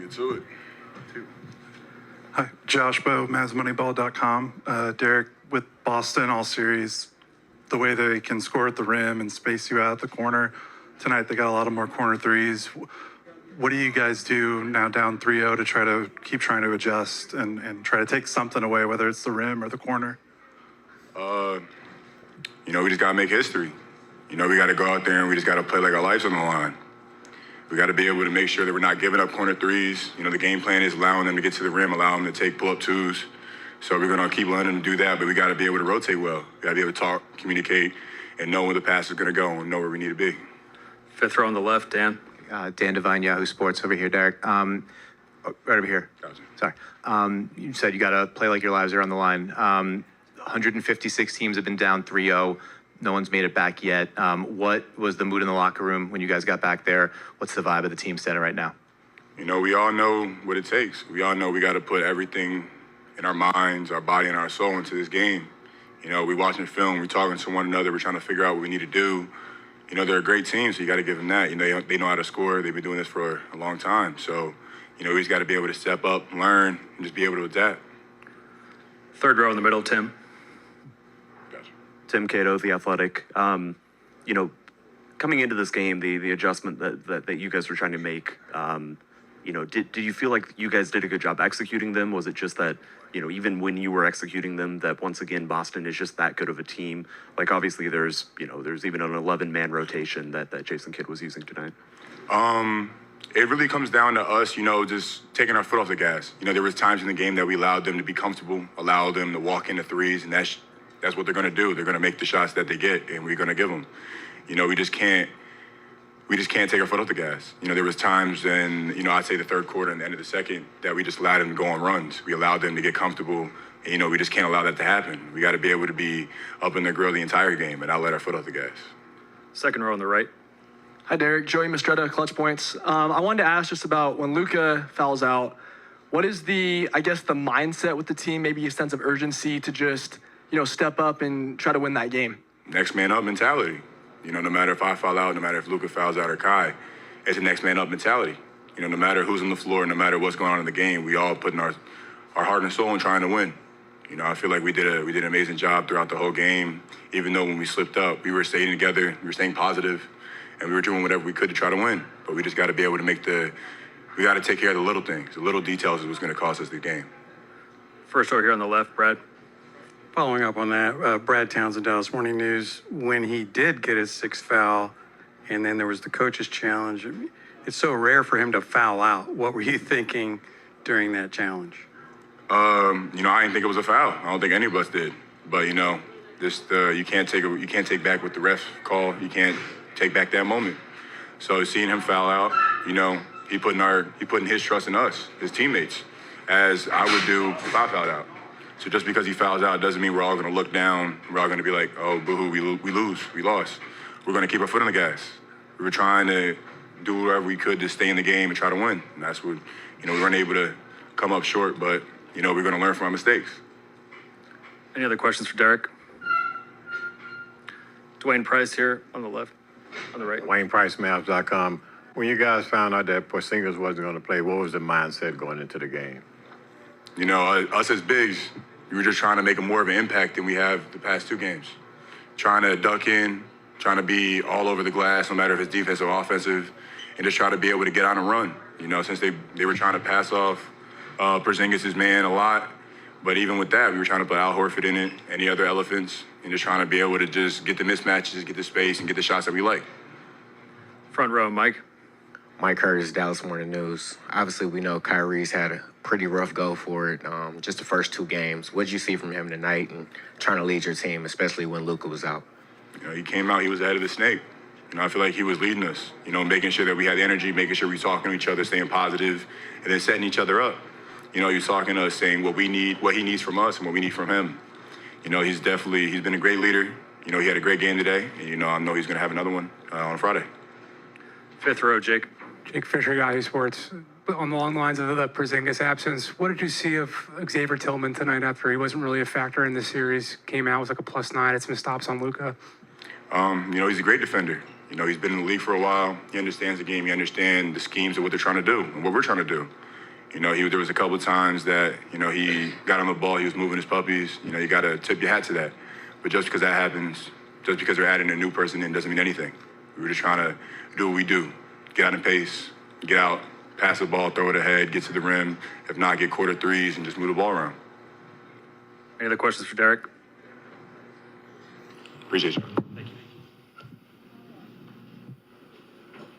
get to it. Hi, Josh Bowe, MavsMoneyball.com. Derek, with Boston all series, the way they can score at the rim and space you out at the corner, tonight they got a lot of more corner threes. What do you guys do now down 3-0 to try to keep trying to adjust and try to take something away, whether it's the rim or the corner? We just got to make history. We got to go out there and we just got to play like our lives on the line. We got to be able to make sure that we're not giving up corner threes. The game plan is allowing them to get to the rim, allowing them to take pull-up twos. So we're going to keep letting them do that, but we got to be able to rotate well. We got to be able to talk, communicate, and know where the pass is going to go and know where we need to be. Fifth row on the left, Dan. Dan Devine, Yahoo Sports, over here, Derek. Right over here. Gotcha. Sorry. You said you got to play like your lives are on the line. 156 teams have been down 3-0. No one's made it back yet. What was the mood in the locker room when you guys got back there? What's the vibe of the team center right now? We all know what it takes. We all know we got to put everything in our minds, our body, and our soul into this game. We watching film, we talking to one another, we're trying to figure out what we need to do. They're a great team, so you got to give them that. They know how to score. They've been doing this for a long time. So, we just got to be able to step up, learn, and just be able to adapt. Third row in the middle, Tim. Tim Cato, The Athletic. Coming into this game, the adjustment that you guys were trying to make, did you feel like you guys did a good job executing them? Was it just that, even when you were executing them, that once again, Boston is just that good of a team? Like, obviously, there's even an 11-man rotation that Jason Kidd was using tonight. It really comes down to us, just taking our foot off the gas. There was times in the game that we allowed them to be comfortable, allowed them to walk into threes, and that's what they're going to do. They're going to make the shots that they get, and we're going to give them. We just can't take our foot off the gas. There was times in, I'd say the third quarter and the end of the second that we just allowed them to go on runs. We allowed them to get comfortable, and, we just can't allow that to happen. We got to be able to be up in their grill the entire game and not let our foot off the gas. Second row on the right. Hi, Derek. Joey Mastretta, Clutch Points. I wanted to ask just about when Luka fouls out, what is the mindset with the team, maybe a sense of urgency to just, step up and try to win that game? Next man up mentality. No matter if I foul out, no matter if Luka fouls out or Kai, it's a next man up mentality. No matter who's on the floor, no matter what's going on in the game, we all putting our heart and soul in trying to win. I feel like we did an amazing job throughout the whole game. Even though when we slipped up, we were staying together, we were staying positive, and we were doing whatever we could to try to win. But we just got to be able to we got to take care of the little things. The little details is what's going to cost us the game. First row here on the left, Brad. Following up on that, Brad Townsend, Dallas Morning News, when he did get his sixth foul, and then there was the coach's challenge, it's so rare for him to foul out. What were you thinking during that challenge? I didn't think it was a foul. I don't think any of us did. But you can't take back what the ref called. You can't take back that moment. So seeing him foul out, he putting his trust in us, his teammates, as I would do if I fouled out. So just because he fouls out doesn't mean we're all going to look down. We're all going to be like, oh, boo-hoo, we lost. We're going to keep our foot on the gas. We were trying to do whatever we could to stay in the game and try to win. And that's what, we weren't able to come up short, but, we're going to learn from our mistakes. Any other questions for Derek? Dwayne Price here on the left, on the right. Wayne Price, Mavs.com. When you guys found out that Porzingis wasn't going to play, what was the mindset going into the game? Us as bigs, we were just trying to make more of an impact than we have the past two games. Trying to duck in, trying to be all over the glass, no matter if it's defensive or offensive, and just try to be able to get out and run. Since they were trying to pass off Porzingis' man a lot, but even with that, we were trying to put Al Horford in it, any other elephants, and just trying to be able to just get the mismatches, get the space, and get the shots that we like. Front row, Mike. Mike Curtis, Dallas Morning News. Obviously, we know Kyrie's had a pretty rough go for it, just the first two games. What did you see from him tonight and trying to lead your team, especially when Luka was out? He came out, he was ahead of the snake. I feel like he was leading us, making sure that we had the energy, making sure we were talking to each other, staying positive, and then setting each other up. He was talking to us, saying what we need, what he needs from us and what we need from him. He's been a great leader. He had a great game today, and, I know he's going to have another one on Friday. Fifth row, Jake. Jake Fisher, Yahoo Sports. On the long lines of the Porzingis absence, what did you see of Xavier Tillman tonight after he wasn't really a factor in the series? Came out, was like a +9, had some stops on Luka. He's a great defender. You know, he's been in the league for a while. He understands the game. He understands the schemes of what they're trying to do and what we're trying to do. You know, there was a couple of times that, you know, he got on the ball, he was moving his puppies. You know, you got to tip your hat to that. But just because that happens, just because they're adding a new person in doesn't mean anything. We were just trying to do what we do. Get out in pace, get out, pass the ball, throw it ahead, get to the rim. If not, get quarter threes and just move the ball around. Any other questions for Derek? Appreciate you.